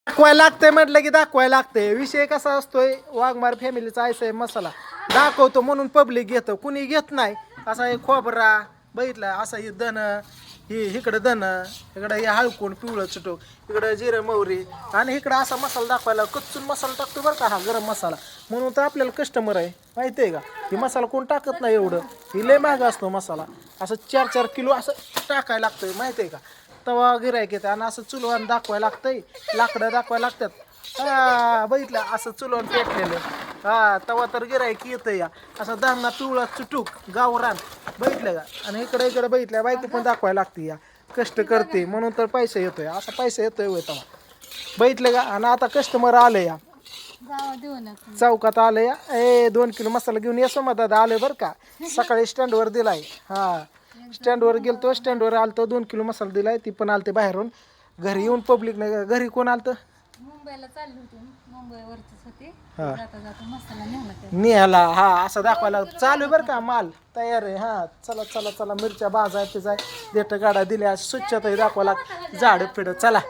दाखवायला लागतंय म्हटलं की दाखवायला लागतंय. विषय कसा असतोय, वाघमार फॅमिलीचा ऐसा आहे मसाला दाखवतो म्हणून पब्लिक घेतं, कुणी घेत नाही. असा हे खोबरा बघितलं, असा हे धन, ही इकडं धन, इकडं हे हळकून पिवळं चुटूक, इकडं जिरं मोहरी, आणि इकडं असा मसाला दाखवायला. कच्चून मसाला टाकतो बरं का हा गरम मसाला, म्हणून तर आपल्याला कस्टमर आहे माहिती आहे का. ही मसाला कोण टाकत नाही एवढं, ही लय महाग असतो मसाला. असं 4-4 किलो असं टाकायला लागतंय माहिती आहे का. तवा गिरायक येते आणि असं चुलवान दाखवायला लागतंय, लाकडं दाखवायला लागतात. हा बघितलं असं चुलवान पेटलेलं, हा तवा तर गिरायक येतं या. असं धान्ना पिवळा चुटूक गावरान बघितलं का. आणि इकडे इकडे बघितल्या बायको पण दाखवायला लागते या, कष्ट करते म्हणून तर पैसा येतोय. असा पैसा येतोय होय तवा बघितलं का. आणि आता कस्टमर आले या, चौकात आले या. 2 किलो मसाला घेऊन ये सोमा दादा आले बरं का. सकाळी स्टँडवर दिलाय, हा स्टँडवर गेलतो, स्टँडवर आलतो, 2 किलो मसाला दिलाय. ती पण आलते बाहेरून, घरी येऊन पब्लिक नाही. घरी कोण आलतं, मुंबईला चालली होती, मुंबईवरतीच होती. हा. जाता जाता मसाला नेला निघाला, हा असं दाखवायला चालू आहे बरं का. माल तयार आहे, हा चला चला चला. मिरच्या भाजाय पिजाय देठ गाडा दिल्या, स्वच्छता दाखवायला, झाड पिढ चला.